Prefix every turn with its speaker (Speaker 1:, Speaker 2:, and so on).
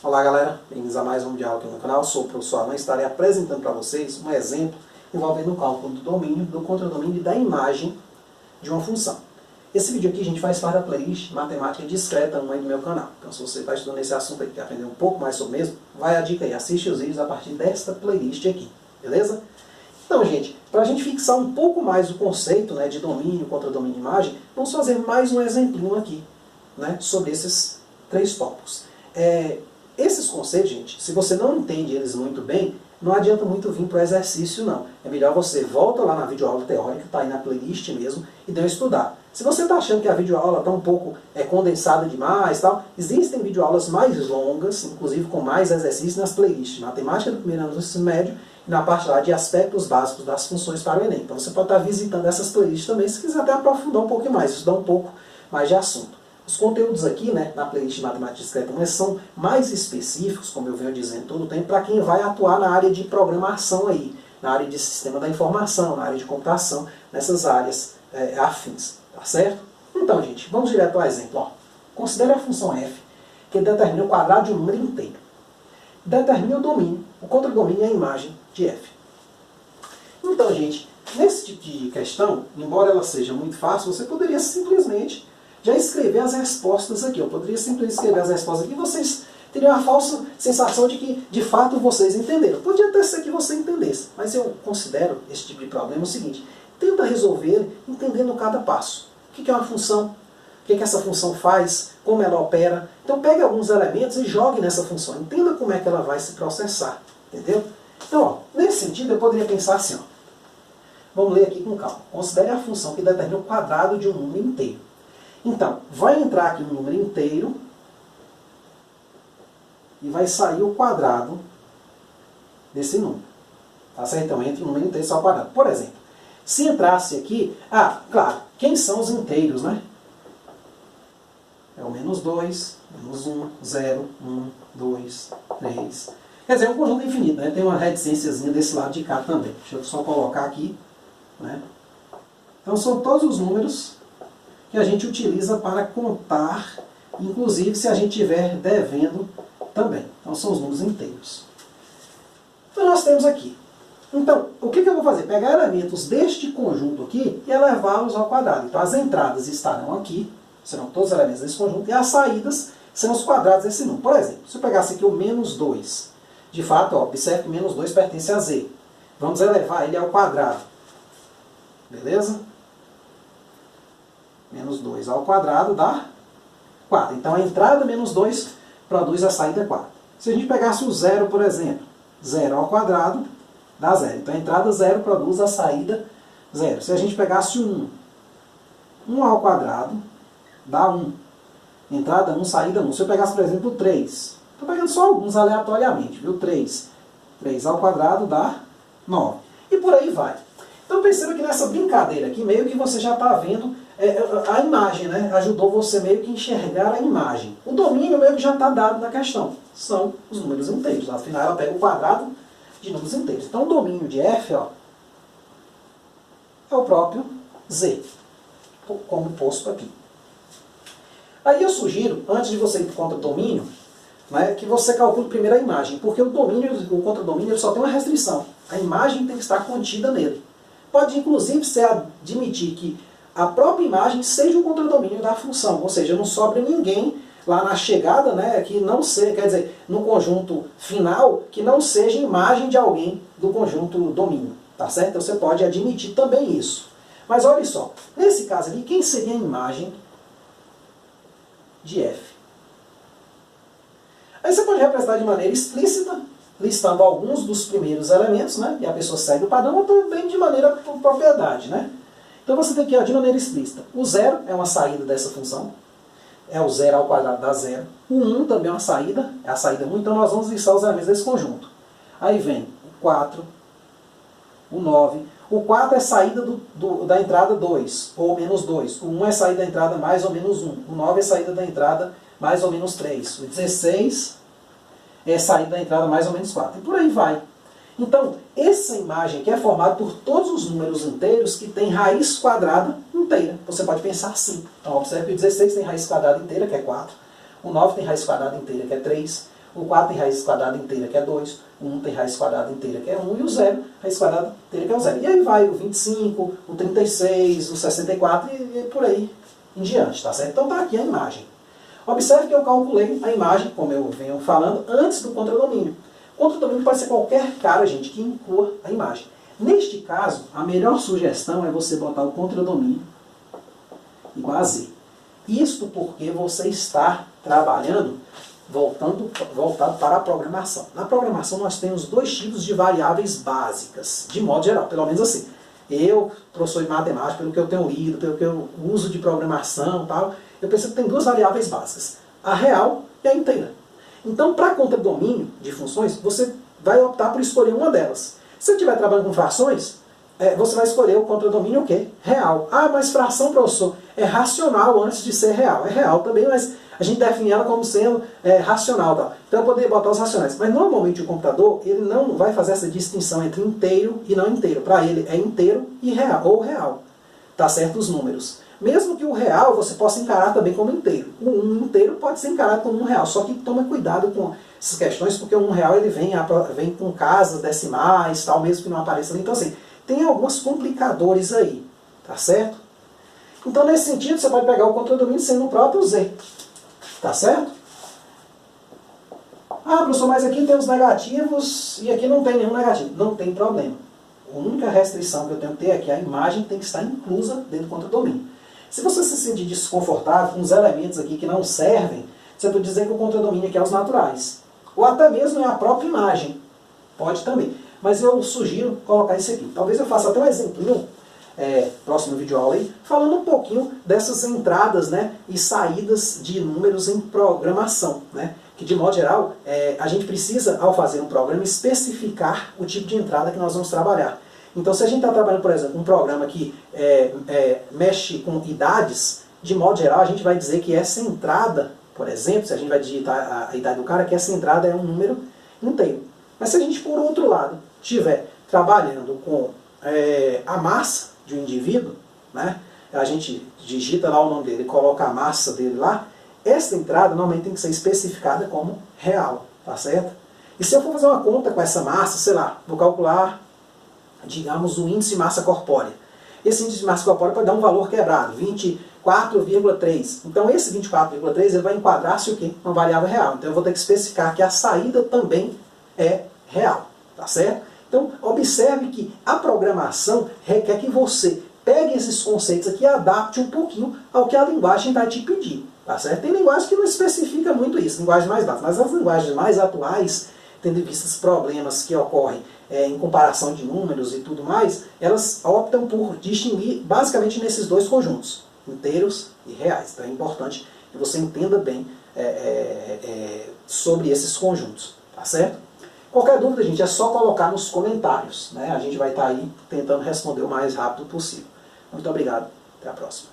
Speaker 1: Olá galera, bem-vindos a mais um vídeo aqui no canal. Sou o professor Alan e estarei apresentando para vocês um exemplo envolvendo o cálculo do domínio, do contradomínio e da imagem de uma função. Esse vídeo aqui, gente, faz parte da playlist Matemática Discreta 1 aí do meu canal. Então se você está estudando esse assunto aqui e quer aprender um pouco mais sobre o mesmo, vai a dica aí, assiste os vídeos a partir desta playlist aqui, beleza? Então, gente, para a gente fixar um pouco mais o conceito, né, de domínio, contradomínio e imagem, vamos fazer mais um exemplinho aqui, né, sobre esses três tópicos. Esses conceitos, gente, se você não entende eles muito bem, não adianta muito vir para o exercício, não. É melhor você volta lá na videoaula teórica, está aí na playlist mesmo, e dê uma estudar. Se você está achando que a videoaula está um pouco condensada demais, tal, existem videoaulas mais longas, inclusive com mais exercícios nas playlists. Matemática do primeiro ano do ensino médio, e na parte lá de aspectos básicos das funções para o Enem. Então você pode estar visitando essas playlists também, se quiser até aprofundar um pouco mais, estudar um pouco mais de assunto. Os conteúdos aqui, né, na playlist Matemática Discreta 1 são mais específicos, como eu venho dizendo todo o tempo, para quem vai atuar na área de programação aí, na área de sistema da informação, na área de computação, nessas áreas afins, tá certo? Então, gente, vamos direto ao exemplo. Ó. Considere a função f, que determina o quadrado de um número inteiro. Determine o domínio, o contradomínio e a imagem de f. Então, gente, nesse tipo de questão, embora ela seja muito fácil, você poderia simplesmente já escrever as respostas aqui. Eu poderia simplesmente escrever as respostas aqui e vocês teriam a falsa sensação de que, de fato, vocês entenderam. Podia até ser que você entendesse, mas eu considero esse tipo de problema o seguinte: tenta resolver entendendo cada passo. O que é uma função? O que essa função faz? Como ela opera? Então pegue alguns elementos e jogue nessa função. Entenda como é que ela vai se processar. Entendeu? Então, ó, nesse sentido, eu poderia pensar assim. Ó. Vamos ler aqui com calma. Considere a função que determina o quadrado de um número inteiro. Então, vai entrar aqui um número inteiro e vai sair o quadrado desse número. Tá certo? Então, entra o número inteiro e sai o quadrado. Por exemplo, se entrasse aqui... claro, quem são os inteiros, né? É o menos 2, menos 1, 0, 1, 2, 3... Quer dizer, é um conjunto infinito, né? Tem uma reticênciazinha desse lado de cá também. Deixa eu só colocar aqui, né? Então, são todos os números que a gente utiliza para contar, inclusive se a gente estiver devendo também. Então são os números inteiros. Então nós temos aqui. Então, o que eu vou fazer? Pegar elementos deste conjunto aqui e elevá-los ao quadrado. Então as entradas estarão aqui, serão todos os elementos desse conjunto, e as saídas serão os quadrados desse número. Por exemplo, se eu pegasse aqui o menos 2, de fato, ó, observe que menos 2 pertence a z. Vamos elevar ele ao quadrado. Beleza? Menos 2 ao quadrado dá 4. Então a entrada menos 2 produz a saída 4. Se a gente pegasse o 0, por exemplo, 0 ao quadrado dá 0. Então a entrada 0 produz a saída 0. Se a gente pegasse o 1, 1 ao quadrado dá 1. Entrada 1, saída 1. Se eu pegasse, por exemplo, o 3, estou pegando só alguns aleatoriamente, viu? 3 ao quadrado dá 9. E por aí vai. Então perceba que nessa brincadeira aqui, meio que você já está vendo a imagem, né? Ajudou você meio que enxergar a imagem. O domínio meio que já está dado na questão. São os números inteiros. Afinal, ela pega o quadrado de números inteiros. Então o domínio de f, ó, é o próprio z, como posto aqui. Aí eu sugiro, antes de você ir para o contradomínio, né, que você calcule primeiro a imagem. Porque o domínio, o contradomínio, ele só tem uma restrição. A imagem tem que estar contida nele. Pode, inclusive, ser admitir que a própria imagem seja o contradomínio da função, ou seja, não sobra ninguém lá na chegada, né, que não seja, quer dizer, no conjunto final, que não seja imagem de alguém do conjunto domínio, tá certo? Então você pode admitir também isso. Mas olha só, nesse caso aqui, quem seria a imagem de f? Aí você pode representar de maneira explícita, listando alguns dos primeiros elementos, né, e a pessoa segue o padrão, ou também de maneira por propriedade, né? Então você tem aqui, ó, de maneira explícita. O 0 é uma saída dessa função. É o 0 ao quadrado dá 0. O 1 também é uma saída. É a saída 1. Então nós vamos listar os elementos desse conjunto. Aí vem o 4, o 9. O 4 é saída da entrada 2, ou menos 2. O 1 é saída da entrada mais ou menos 1. O 9 é saída da entrada mais ou menos 3. O 16 é saída da entrada mais ou menos 4. E por aí vai. Então, essa imagem aqui é formada por todos os números inteiros que tem raiz quadrada inteira. Você pode pensar assim. Então, observe que o 16 tem raiz quadrada inteira, que é 4. O 9 tem raiz quadrada inteira, que é 3. O 4 tem raiz quadrada inteira, que é 2. O 1 tem raiz quadrada inteira, que é 1. E o 0, raiz quadrada inteira, que é o 0. E aí vai o 25, o 36, o 64 e por aí em diante, tá certo? Então tá aqui a imagem. Observe que eu calculei a imagem, como eu venho falando, antes do contradomínio. Contradomínio pode ser qualquer cara, gente, que inclua a imagem. Neste caso, a melhor sugestão é você botar o contradomínio igual a Z. Isto porque você está trabalhando voltado para a programação. Na programação nós temos dois tipos de variáveis básicas, de modo geral, pelo menos assim. Eu, professor de matemática, pelo que eu tenho lido, pelo que eu uso de programação e tal, eu percebo que tem duas variáveis básicas, a real e a inteira. Então, para contradomínio de funções, você vai optar por escolher uma delas. Se você estiver trabalhando com frações, você vai escolher o contradomínio o quê? Real. Ah, mas fração, professor, é racional antes de ser real. É real também, mas a gente define ela como sendo racional. Tá? Então eu poderia botar os racionais. Mas normalmente o computador ele não vai fazer essa distinção entre inteiro e não inteiro. Para ele é inteiro e real, ou real. Tá certo? Os números. Mesmo que o real você possa encarar também como inteiro. O 1 inteiro pode ser encarado como 1 real. Só que toma cuidado com essas questões, porque o 1 real ele vem com casas decimais, tal, mesmo que não apareça ali. Então assim, tem alguns complicadores aí. Tá certo? Então nesse sentido você pode pegar o contradomínio sendo o próprio Z. Tá certo? Ah, professor, mas aqui tem os negativos e aqui não tem nenhum negativo. Não tem problema. A única restrição que eu tenho que ter é que a imagem tem que estar inclusa dentro do contradomínio. Se você se sentir desconfortável com os elementos aqui que não servem, você pode dizer que o contradomínio aqui é os naturais. Ou até mesmo é a própria imagem. Pode também. Mas eu sugiro colocar isso aqui. Talvez eu faça até um exemplinho, próximo vídeo aula aí, falando um pouquinho dessas entradas, né, e saídas de números em programação. Né? Que de modo geral, a gente precisa, ao fazer um programa, especificar o tipo de entrada que nós vamos trabalhar. Então, se a gente está trabalhando, por exemplo, um programa que mexe com idades, de modo geral, a gente vai dizer que essa entrada, por exemplo, se a gente vai digitar a idade do cara, que essa entrada é um número inteiro. Mas se a gente, por outro lado, estiver trabalhando com a massa de um indivíduo, né, a gente digita lá o nome dele, coloca a massa dele lá, essa entrada normalmente tem que ser especificada como real, tá certo? E se eu for fazer uma conta com essa massa, sei lá, vou calcular, digamos, o índice de massa corpórea. Esse índice de massa corpórea pode dar um valor quebrado, 24,3. Então esse 24,3 ele vai enquadrar-se o quê? Uma variável real. Então eu vou ter que especificar que a saída também é real, tá certo? Então observe que a programação requer que você pegue esses conceitos aqui e adapte um pouquinho ao que a linguagem vai te pedir, tá certo? Tem linguagem que não especifica muito isso, linguagem mais básica, mas as linguagens mais atuais, tendo em vista os problemas que ocorrem em comparação de números e tudo mais, elas optam por distinguir basicamente nesses dois conjuntos, inteiros e reais. Então é importante que você entenda bem sobre esses conjuntos, tá certo? Qualquer dúvida, gente, é só colocar nos comentários, né? A gente vai estar aí tentando responder o mais rápido possível. Muito obrigado, até a próxima.